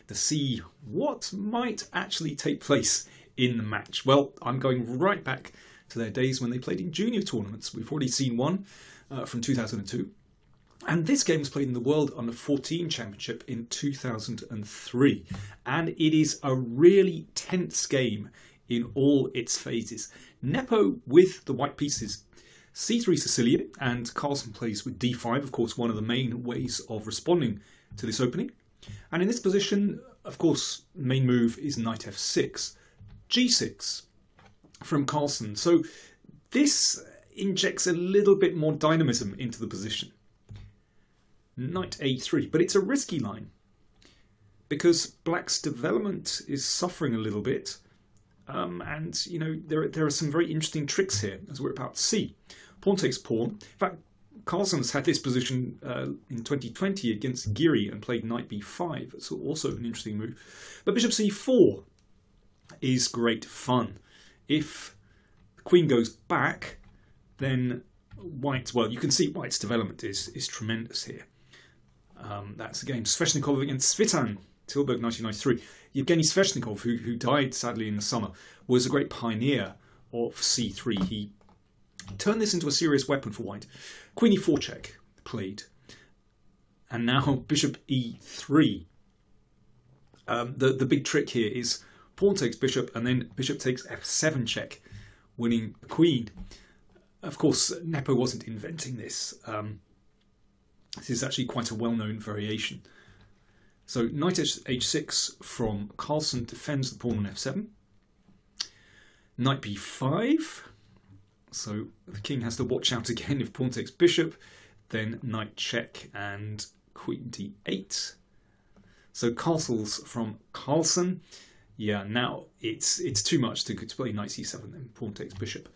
to see what might actually take place in the match. Well, I'm going right back to their days when they played in junior tournaments. We've already seen one from 2002. And this game was played in the World Under-14 Championship in 2003. And it is a really tense game in all its phases. Nepo with the white pieces, c3 Sicilian, and Carlsen plays with d5, of course, one of the main ways of responding to this opening. And in this position, of course, main move is knight f6, g6 from Carlsen. So this injects a little bit more dynamism into the position. Knight a3, but it's a risky line because black's development is suffering a little bit. And, you know, there are some very interesting tricks here, as we're about to see. Pawn takes pawn. In fact, Carlsen's had this position in 2020 against Giri and played knight b5. It's also an interesting move. But bishop c4 is great fun. If the queen goes back, then white, well, you can see white's development is tremendous here. That's again Sveshnikov against Svitan, Tilburg 1993. Yevgeny Sveshnikov, who died sadly in the summer, was a great pioneer of c3. He turned this into a serious weapon for white. Queen e4 check played. And now bishop e3. The big trick here is pawn takes bishop and then bishop takes f7 check, winning the queen. Of course, Nepo wasn't inventing this. This is actually quite a well-known variation. So knight h6 from Carlsen defends the pawn on f7. Knight b5. So the king has to watch out again if pawn takes bishop. Then knight check and queen d8. So castles from Carlsen. Yeah, now it's too much to play knight c7 and pawn takes bishop.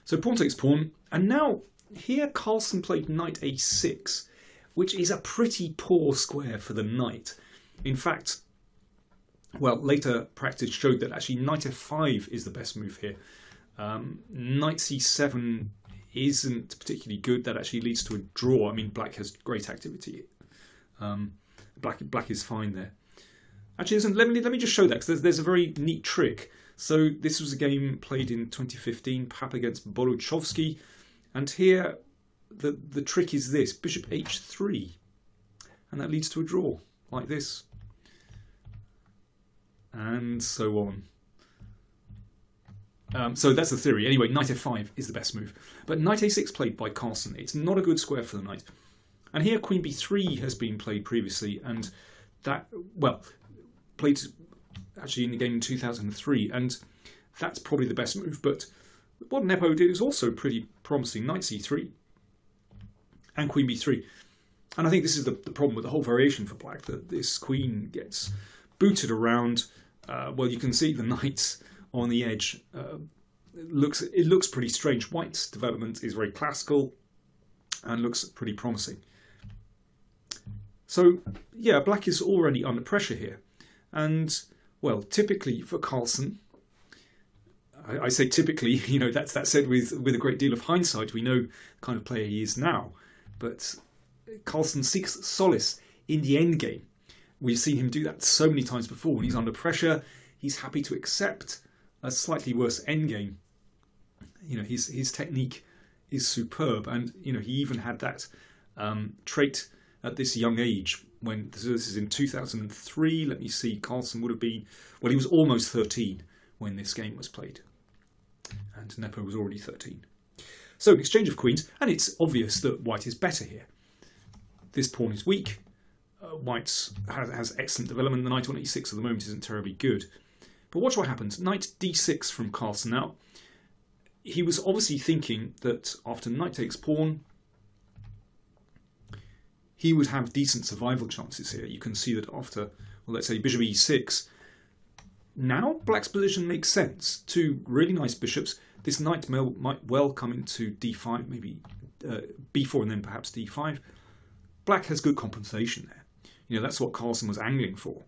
So pawn takes pawn. And now here Carlsen played knight a6, which is a pretty poor square for the knight. In fact, well, later practice showed that actually knight f5 is the best move here. Knight c7 isn't particularly good. That actually leads to a draw. I mean, black has great activity. Black is fine there. Actually, let me just show that, because there's a very neat trick. So this was a game played in 2015, Pap against Boluchovsky, and here the trick is this: bishop h3, and that leads to a draw like this, and so on. So that's the theory. Anyway, knight f5 is the best move, but knight a6 played by Carlsen. It's not a good square for the knight, and here queen b3 has been played previously, and that, well, played actually in the game in 2003, and that's probably the best move. But what Nepo did is also pretty promising: knight c3 and queen b3. And I think this is the problem with the whole variation for black, that this queen gets booted around. Well, you can see the knight on the edge. It looks pretty strange. White's development is very classical and looks pretty promising. So yeah, black is already under pressure here. And well, typically for Carlsen, I say typically, you know, that's said with a great deal of hindsight. We know the kind of player he is now. But Carlsen seeks solace in the endgame. We've seen him do that so many times before. When he's under pressure, he's happy to accept a slightly worse endgame. You know, his technique is superb, and you know, he even had that trait at this young age. When this is in 2003, let me see, Carlsen would have been, well, he was almost 13 when this game was played, and Nepo was already 13. So exchange of queens, and it's obvious that white is better here. This pawn is weak. White has excellent development. The knight on e6 at the moment isn't terribly good. But watch what happens. Knight d6 from Carlsen. Now, he was obviously thinking that after knight takes pawn, he would have decent survival chances here. You can see that after, well, let's say bishop e6, now black's position makes sense. Two really nice bishops. This knight might well come into d5, maybe b4 and then perhaps d5. Black has good compensation there. You know, that's what Carlsen was angling for.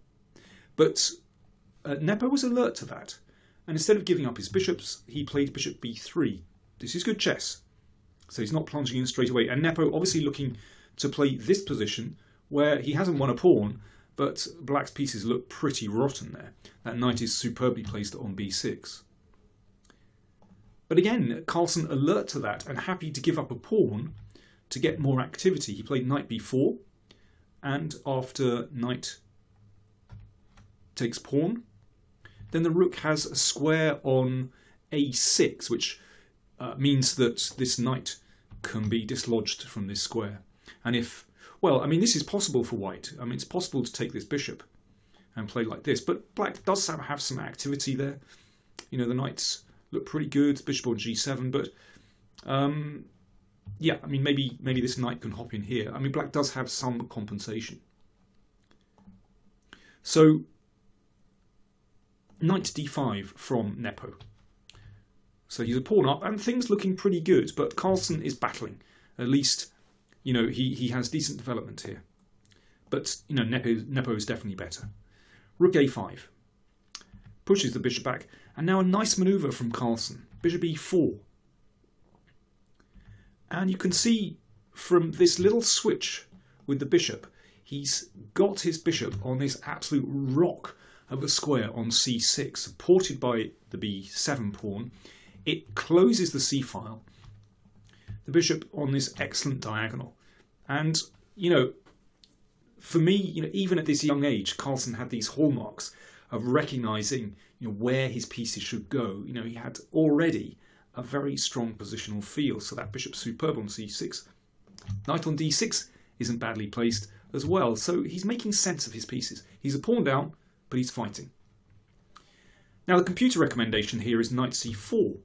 But Nepo was alert to that. And instead of giving up his bishops, he played bishop b3. This is good chess. So he's not plunging in straight away. And Nepo obviously looking to play this position where he hasn't won a pawn, but black's pieces look pretty rotten there. That knight is superbly placed on b6. But again, Carlsen alert to that and happy to give up a pawn to get more activity. He played knight b4, and after knight takes pawn, then the rook has a square on a6, which means that this knight can be dislodged from this square. And if, well, I mean, this is possible for white. I mean, it's possible to take this bishop and play like this, but black does have some activity there. You know, the knights look pretty good, bishop on g7, but yeah, I mean, maybe this knight can hop in here. I mean, black does have some compensation. So, knight d5 from Nepo. So he's a pawn up, and things looking pretty good, but Carlsen is battling. At least, you know, he has decent development here. But, you know, Nepo is definitely better. Rook a5. Pushes the bishop back, and now a nice manoeuvre from Carlsen. Bishop e4. And you can see from this little switch with the bishop, he's got his bishop on this absolute rock of a square on c6, supported by the b7 pawn. It closes the c-file. The bishop on this excellent diagonal. And, you know, for me, you know, even at this young age, Carlsen had these hallmarks of recognising, you know, where his pieces should go. You know, he had already a very strong positional feel, so that bishop's superb on c6. Knight on d6 isn't badly placed as well, so he's making sense of his pieces. He's a pawn down, but he's fighting. Now the computer recommendation here is knight c4,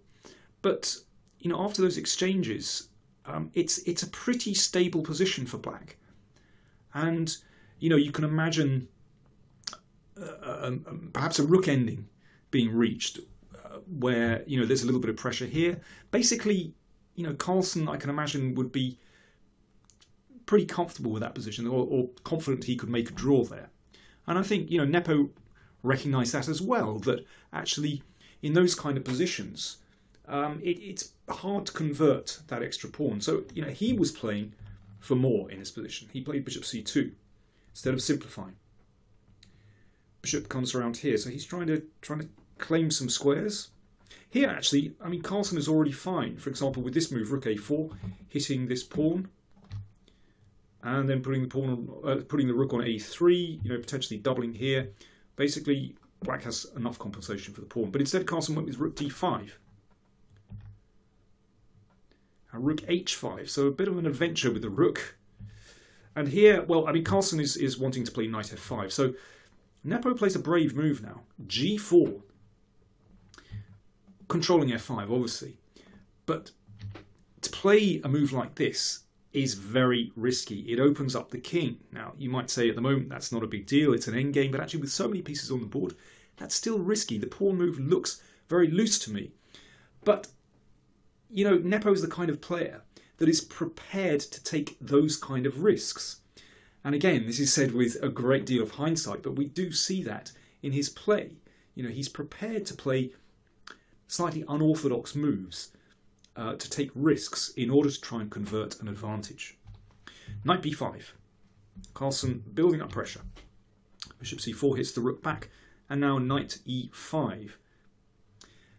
but you know, after those exchanges, it's a pretty stable position for black, and you know, you can imagine perhaps a rook ending being reached, where you know there's a little bit of pressure here. Basically, you know, Carlsen, I can imagine, would be pretty comfortable with that position, or confident he could make a draw there. And I think, you know, Nepo recognised that as well, that actually in those kind of positions, it's hard to convert that extra pawn. So, you know, he was playing for more in his position. He played bishop c2 instead of simplifying. Bishop comes around here, so he's trying to claim some squares. Here, actually, I mean, Carlsen is already fine. For example, with this move, rook a4, hitting this pawn, and then putting the rook on a3, you know, potentially doubling here. Basically, black has enough compensation for the pawn. But instead, Carlsen went with rook d5. And rook h5, so a bit of an adventure with the rook. And here, well, I mean, Carlsen is wanting to play knight f5. So Nepo plays a brave move now. g4. Controlling f5, obviously. But to play a move like this is very risky. It opens up the king. Now, you might say at the moment that's not a big deal, it's an endgame, but actually with so many pieces on the board, that's still risky. The pawn move looks very loose to me. But, you know, Nepo is the kind of player that is prepared to take those kind of risks. And again, this is said with a great deal of hindsight, but we do see that in his play. You know, he's prepared to play slightly unorthodox moves, to take risks in order to try and convert an advantage. Knight b5. Carlsen building up pressure. Bishop c4 hits the rook back, and now knight e5.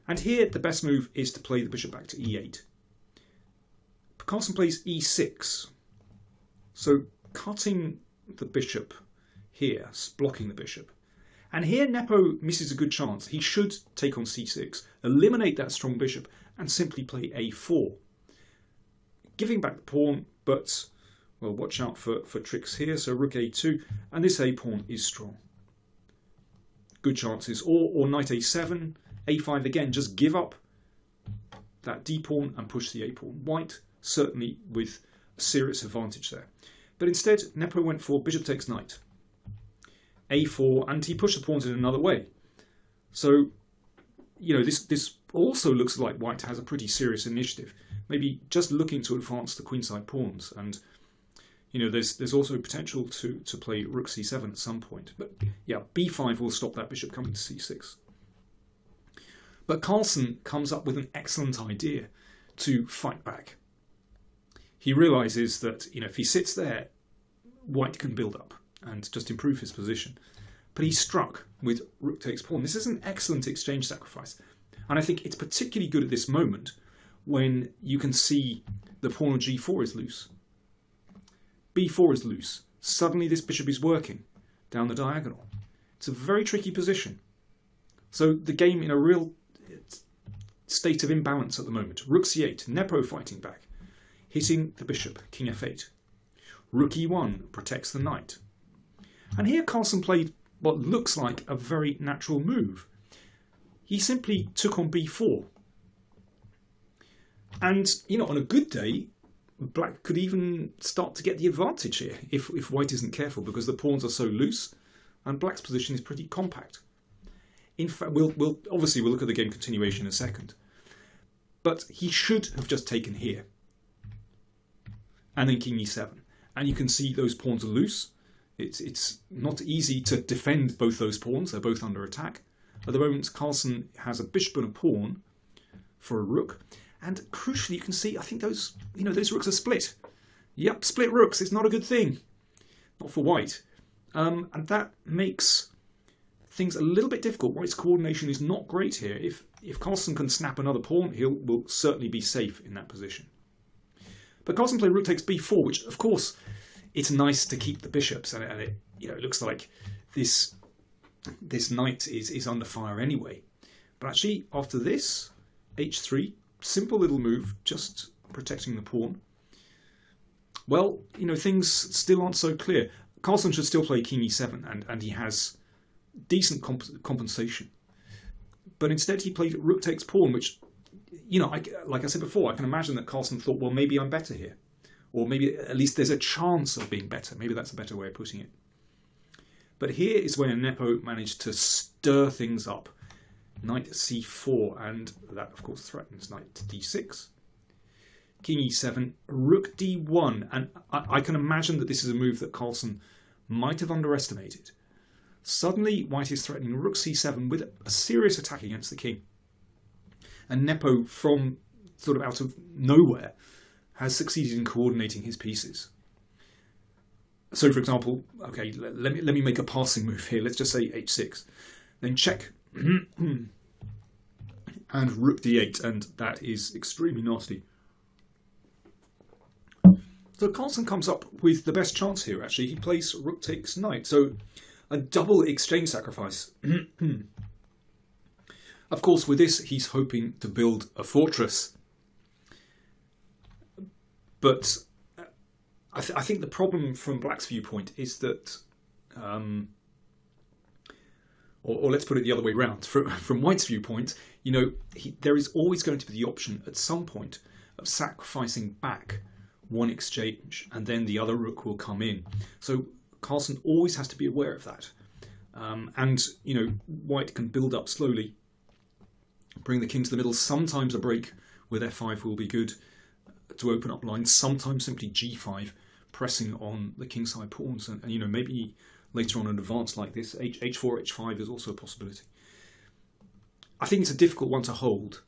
And here the best move is to play the bishop back to e8. Carlsen plays e6. So cutting the bishop here, blocking the bishop. And here Nepo misses a good chance. He should take on c6, eliminate that strong bishop, and simply play a4. Giving back the pawn, but, well, watch out for tricks here. So rook a2, and this a-pawn is strong. Good chances. Or knight a7, a5 again, just give up that d-pawn and push the a-pawn. White, certainly with a serious advantage there. But instead, Nepo went for bishop takes knight. a4, and he pushed the pawns in another way. So, you know, this also looks like white has a pretty serious initiative. Maybe just looking to advance the queenside pawns, and you know, there's also potential to play rook c7 at some point. But yeah, b5 will stop that bishop coming to c6. But Carlsen comes up with an excellent idea to fight back. He realizes that, you know, if he sits there, white can build up. and just improve his position. But he struck with rook takes pawn. This is an excellent exchange sacrifice. And I think it's particularly good at this moment when you can see the pawn on g4 is loose. b4 is loose. Suddenly this bishop is working down the diagonal. It's a very tricky position. So the game in a real state of imbalance at the moment. Rook c8, Nepo fighting back, hitting the bishop, king f8. Rook e1 protects the knight. And here Carlsen played what looks like a very natural move. He simply took on b4. And, you know, on a good day, black could even start to get the advantage here if white isn't careful, because the pawns are so loose and black's position is pretty compact. In fact, we'll look at the game continuation in a second. But he should have just taken here. And then king e7. And you can see those pawns are loose. It's not easy to defend both those pawns. They're both under attack. At the moment, Carlsen has a bishop and a pawn for a rook. And crucially, you can see, I think those rooks are split. Yep, split rooks. It's not a good thing. Not for white. And that makes things a little bit difficult. White's coordination is not great here. If Carlsen can snap another pawn, will certainly be safe in that position. But Carlsen played rook takes b4, which, of course, it's nice to keep the bishops. And it looks like this knight is under fire anyway. But actually, after this, h3, simple little move, just protecting the pawn. Well, things still aren't so clear. Carlsen should still play king e7, and he has decent compensation. But instead he played rook takes pawn, which, like I said before, I can imagine that Carlsen thought, well, maybe I'm better here. Or maybe at least there's a chance of being better. Maybe that's a better way of putting it. But here is where Nepo managed to stir things up. Knight c4, and that, of course, threatens knight to d6. King e7, rook d1, and I can imagine that this is a move that Carlsen might have underestimated. Suddenly, white is threatening rook c7 with a serious attack against the king. And Nepo, from sort of out of nowhere, has succeeded in coordinating his pieces. So, for example, okay, let me make a passing move here. Let's just say h6. Then check. And rook d8, and that is extremely nasty. So Carlsen comes up with the best chance here, actually. He plays rook takes knight, so a double exchange sacrifice. Of course, with this, he's hoping to build a fortress. But I think the problem from black's viewpoint is that... Or let's put it the other way around. From white's viewpoint, there is always going to be the option at some point of sacrificing back one exchange, and then the other rook will come in. So Carlsen always has to be aware of that. And white can build up slowly, bring the king to the middle. Sometimes a break with f5 will be good to open up lines. Sometimes simply g5, pressing on the kingside pawns, and maybe later on an advance like this, h4, h5 is also a possibility. I think it's a difficult one to hold.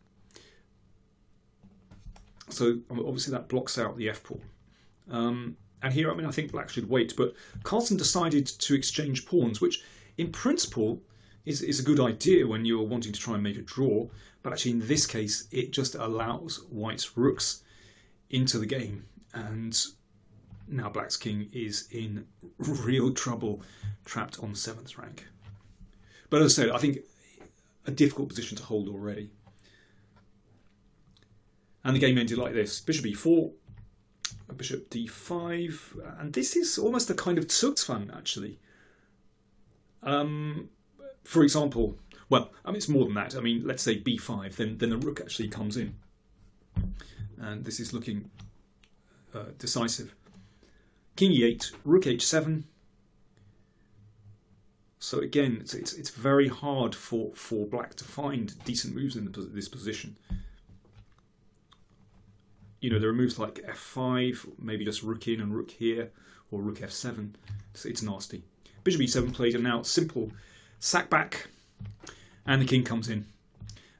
So obviously that blocks out the f-pawn. And here, I think black should wait, but Carlsen decided to exchange pawns, which in principle is a good idea when you're wanting to try and make a draw, but actually in this case it just allows white's rooks into the game, and now black's king is in real trouble, trapped on 7th rank. But as I said, I think a difficult position to hold already. And the game ended like this. Bishop e4, bishop d5, and this is almost a kind of Zugzwang, actually. For example, it's more than that. Let's say b5, then the rook actually comes in. And this is looking decisive. King e8, rook h7. So again, it's very hard for black to find decent moves in this position. There are moves like f5, maybe just rook in and rook here, or rook f7. So it's nasty. Bishop e7 played, and now simple sack back, and the king comes in.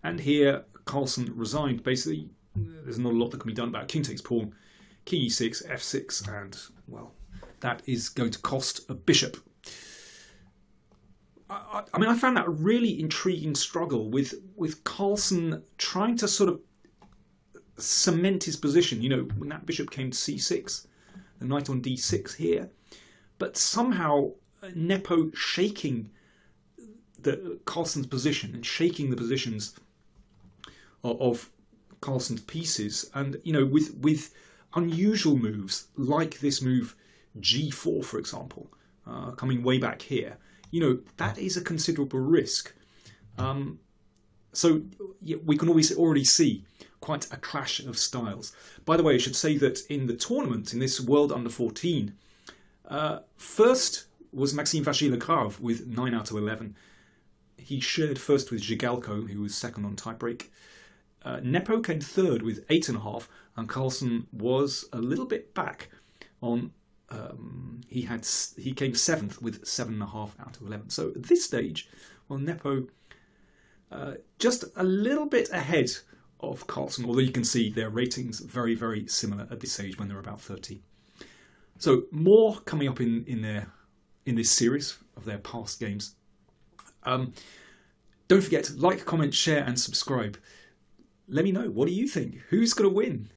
And here Carlsen resigned. Basically, there's not a lot that can be done about it. King takes pawn, king e6, f6, and, well, that is going to cost a bishop. I mean, I found that a really intriguing struggle with Carlsen trying to sort of cement his position. You know, when that bishop came to c6, the knight on d6 here, but somehow Nepo shaking Carlsen's position and shaking the positions of Carlsen's pieces, and you know, with unusual moves like this move g4, for example, coming way back here. You know, that is a considerable risk. So yeah, we can already see quite a clash of styles. By the way, I should say that in the tournament, in this World Under 14, first was Maxime Vachier-Lagrave with 9 out of 11. He shared first with Jigalko, who was second on tiebreak. Nepo came third with 8.5, and Carlsen was a little bit back on. He came seventh with 7.5 out of 11. So at this stage, well, Nepo just a little bit ahead of Carlsen, although you can see their ratings very, very similar at this stage when they're about 30. So more coming up in this series of their past games. Don't forget to like, comment, share and subscribe. Let me know, what do you think? Who's going to win